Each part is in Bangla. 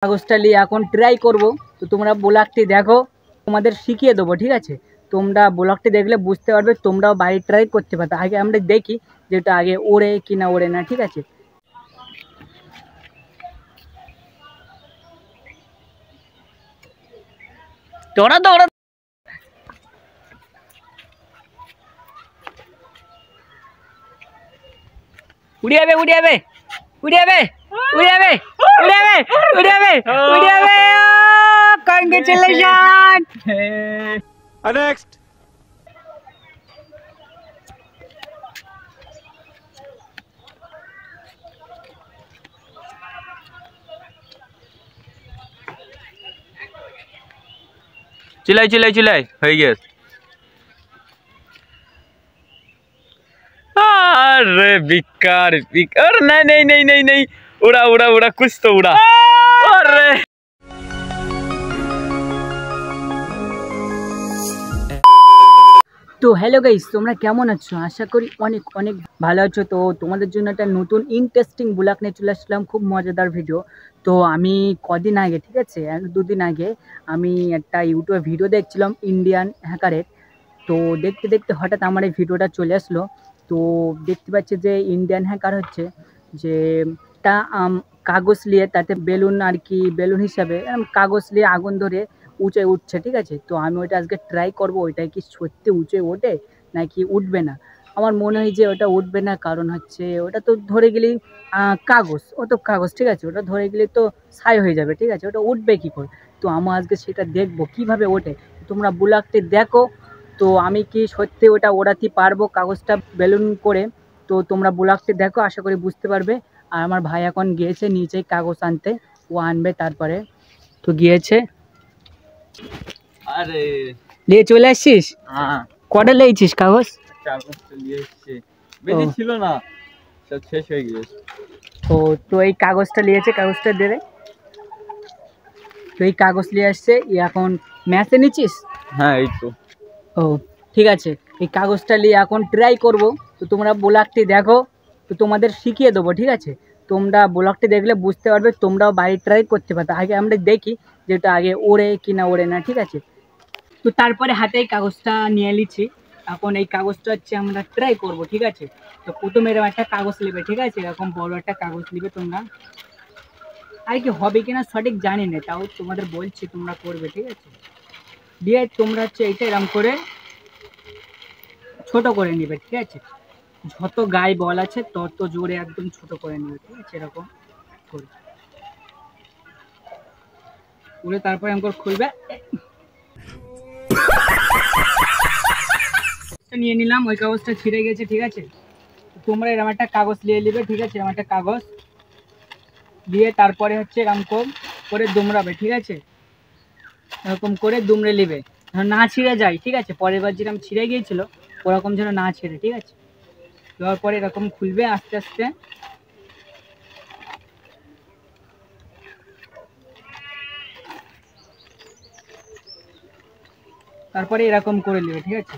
কাগজটা নিয়ে এখন ট্রাই করব। তো তোমরা ব্লগটি দেখো, তোমাদের শিখিয়ে দেবো, ঠিক আছে। তোমরা ব্লগটি দেখলে বুঝতে পারবে, তোমরাও বাড়ি ট্রাই করতে পারবে। আগে আমরা দেখি যেটা আগে ওড়ে কি না ওড়ে না, ঠিক আছে। দৌড়া দৌড়া উড়ে যাবে উড়ে যাবে উড়ে যাবে উড়ে যাবে উড়ে যাবে উড়ে যাবে উড়ে যাবে। কংগ্রেচুলেশন। नेक्स्ट चिल्लाई चिल्लाई चिल्लाई हो गया। अरे बिकार बिकार नहीं नहीं नहीं नहीं नहीं उड़ा उड़ा उड़ा कुछ तो उड़ा। अरे তো হ্যালো গাইস, তোমরা কেমন আছো? আশা করি অনেক অনেক ভালো আছো। তো তোমাদের জন্য একটা নতুন ইন্টারেস্টিং ব্লগ নিয়ে চলে আসলাম, খুব মজাদার ভিডিও। তো আমি কদিন আগে, ঠিক আছে, 1-2 দিন আগে আমি একটা ইউটিউবে ভিডিও দেখছিলাম ইন্ডিয়ান হ্যাকারের। তো দেখতে দেখতে হঠাৎ আমার এই ভিডিওটা চলে আসলো। তো দেখতে পাচ্ছি যে ইন্ডিয়ান হ্যাকার হচ্ছে যে তা কাগজ নিয়ে, তাতে বেলুন আর কি, বেলুন হিসাবে কাগজ নিয়ে আগুন ধরে উঁচে উঠছে, ঠিক আছে। তো আমি ওইটা আজকে ট্রাই করব, ওইটাই কি সত্যি উঁচে ওঠে নাকি উঠবে না। আমার মনে হয় যে ওটা উঠবে না, কারণ হচ্ছে ওটা তো ধরে গেলেই কাগজ, ও তো কাগজ, ঠিক আছে, ওটা ধরে গেলে তো ছাই হয়ে যাবে, ঠিক আছে, ওটা উঠবে কী করে। তো আমার আজকে সেটা দেখবো কীভাবে ওঠে। তোমরা ব্লগটি দেখো, তো আমি কি সত্যি ওটা ওড়াতে পারবো কাগজটা বেলুন করে। তো তোমরা ব্লগটি দেখো, আশা করি বুঝতে পারবে। আর আমার ভাই এখন গিয়েছে নিচেই কাগজ আনতে, ও আনবে তারপরে। তো গিয়েছে। अरे নিয়ে চলে আসছিস? हाँ কটা লেগেছিস কাগজ? কাগজ তো নিয়ে এসেছে, বেশি ছিল না, সব শেষ হয়ে গেছে। তো তো এই কাগজটা নিয়েছে, কাগজটা দেবে। তো এই কাগজ নিয়ে আসছে, এখন ম্যাথে নিচ্ছিস? হ্যাঁ এই তো। ও ঠিক আছে, এই কাগজটা নিয়ে এখন ট্রাই করব। তো তোমরা ব্লগটি দেখো, তো তোমাদের শিখিয়ে দেবো, ঠিক আছে। তোমরা ব্লগটি দেখলে বুঝতে পারবে, তোমরাও বাড়ি ট্রাই করতে পারবে। আগে আমরা দেখি যেটা আগে ওড়ে কি না ওড়ে না, ঠিক আছে। তো তারপরে হাতে এই কাগজটা নিয়ে নিচ্ছি। এখন এই কাগজটা হচ্ছে আমরা ট্রাই করব, ঠিক আছে। তো প্রথমে এরকম একটা কাগজ নেবে, ঠিক আছে, এরকম বড় একটা কাগজ নেবে তোমরা। আর কি হবে কিনা সঠিক জানি না, তাও তোমাদের বলছি, তোমরা করবে, ঠিক আছে। দিয়ে তোমরা হচ্ছে এইটা এরকম করে ছোট করে নেবে, ঠিক আছে। যত গায়ে বল আছে তত জোরে একদম ছোট করে নেবে, ঠিক আছে, এরকম করে করে তারপরে এরকম করে খুলবে। নিয়ে নিলাম, ওই কাগজটা ছিঁড়ে গেছে, ঠিক আছে। তোমরা এরকম একটা কাগজ নিয়ে নেবে, ঠিক আছে, এরকম একটা কাগজ দিয়ে তারপরে হচ্ছে এরকম করে দুমড়াবে, ঠিক আছে, এরকম করে দুমড়ে নেবে যেন না ছিঁড়ে যায়, ঠিক আছে। পরের বার যেরকম ছিঁড়ে গিয়েছিল ওরকম যেন না ছিঁড়ে, ঠিক আছে। দেওয়ার পরে এরকম খুলবে আস্তে আস্তে। তারপরে এরকম করে নেবে, ঠিক আছে,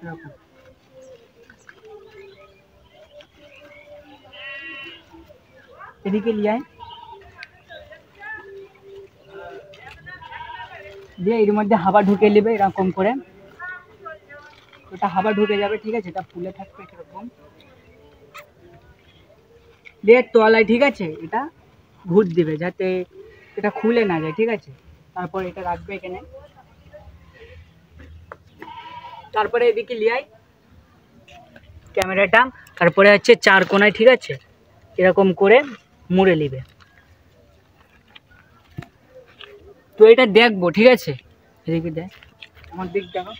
এরকম। এদিকে নিয়ে আয়, দিয়ে এর মধ্যে হাওয়া ঢুকে নেবে এরকম করে, ওটা হাওয়া ঢুকে যাবে, ঠিক আছে, এটা ফুলে থাকবে এরকম। দিয়ে তলায়, ঠিক আছে, এটা ঘুর দিবে যাতে এটা খুলে না যায়, ঠিক আছে। তারপর এটা রাখবে এখানে। তারপরে এদিকে নিয়ে আয় ক্যামেরাটা, তারপরে হচ্ছে চার কোনায়, ঠিক আছে, এরকম করে মুড়ে নিবে। তো এটা দেখবো, ঠিক আছে, এদিকে দেখ, আমার দিক দেখো।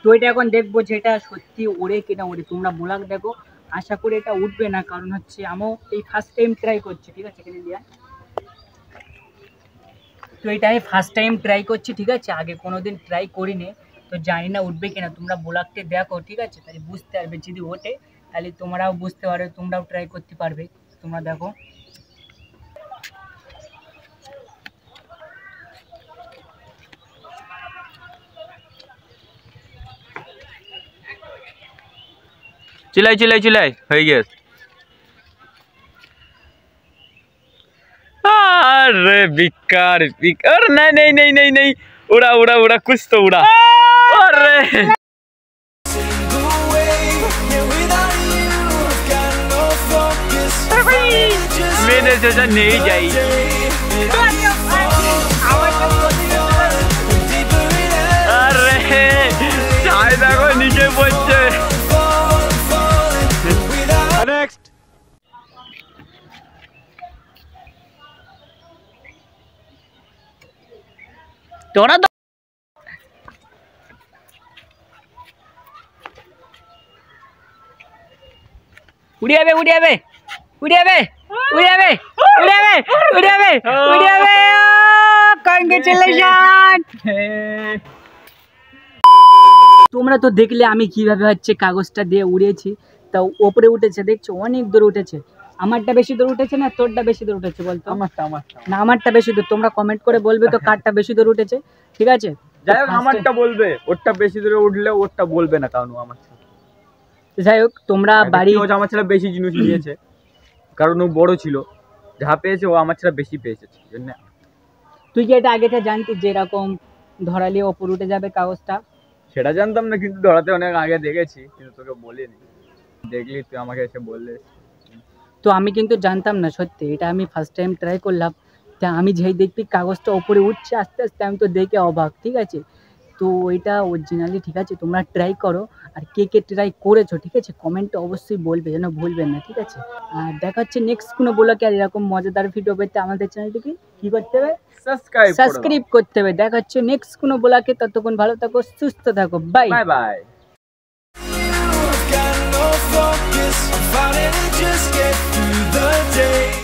তো এটা এখন দেখবো যে এটা সত্যি ওড়ে কিনা ওড়ে। তোমরা ব্লগ দেখো, আশা করি এটা উঠবে না, কারণ হচ্ছে আমিও এই ফার্স্ট টাইম ট্রাই করছি, ঠিক আছে, এখানে দিয়ে। তো এটা আমি ফার্স্ট টাইম ট্রাই করছি, ঠিক আছে, আগে কোনোদিন ট্রাই করিনি। তো জানি না উঠবে কিনা, তোমরা ব্লগটি দেখো, ঠিক আছে, তাহলে বুঝতে পারবে। যদি ওঠে তাহলে তোমরাও বুঝতে পারবে, তোমরাও ট্রাই করতে পারবে। তোমরা দেখো। चिल्लाई चिल्लाई चिल्लाई हो गया। अरे बेकार अरे नहीं नहीं नहीं नहीं नहीं उड़ा उड़ा उड़ा कुछ तो उड़ा। अरे मैंने सोचा नहीं जाई। अरे चाय को नीचे पहुंचे। नेक्स्ट তোরা তো উড়ে যাবে উড়ে যাবে উড়ে যাবে উড়ে যাবে উড়ে যাবে উড়ে যাবে উড়ে যাবে কংগ্রেচুলেশন। তোমরা তো দেখলে আমি কিভাবে হচ্ছে কাগজটা দিয়ে উড়িয়েছি, তা ওপরে উঠেছে দেখছো, অনেক দূর উঠেছে। আমারটা বেশি দূর উঠেছে না তোরটা বেশি দূর উঠেছে বলতো? না আমারটা বেশি দূর। তোমরা কমেন্ট করে বলবে তো কারটা বেশি দূর উঠেছে, ঠিক আছে? যাই হোক আমারটা বলবে, ওরটা বেশি দূরে উঠলে ওরটা বলবে না, কারণ আমার যাই হোক তোমরা বাড়ি আমার ছেলে বেশি জিনিস নিয়েছে, কারণ ও বড় ছিল, যা পেয়েছে ও আমার ছেলে বেশি পেয়েছে। তুই কি এটা আগে থেকে জানতিস যে এরকম ধরালে ওপর উঠে যাবে কাগজটা? সেটা জানতাম না, কিন্তু ধরাতে অনেক আগে দেখেছি, কিন্তু তোকে বলিনি। দেখলি তুই আমাকে এসে বললে। তো আমি কিন্তু জানতাম না সত্যি, এটা আমি ফার্স্ট টাইম ট্রাই করলাম। তা আমি যেই দেখবি কাগজটা ওপরে উঠছে আস্তে আস্তে, আমি তো দেখে অবাক, ঠিক আছে? তো এটা অরিজিনালি, ঠিক আছে? তোমরা ট্রাই করো, আর কে কে ট্রাই করেছো, ঠিক আছে? কমেন্টে অবশ্যই বলবে, যেন ভুলবেন না, ঠিক আছে? আর দেখা হচ্ছে নেক্সট কোনো ব্লগে, আর এরকম মজাদার ভিডিও পেতে আমাদের চ্যানেলটিকে কি করতে হবে? সাবস্ক্রাইব করতে হবে। দেখা হচ্ছে নেক্সট কোনো ব্লগে, ততক্ষণ ভালো থাকো, সুস্থ থাকো, bye bye. Focus, I'm fighting to just get through the day.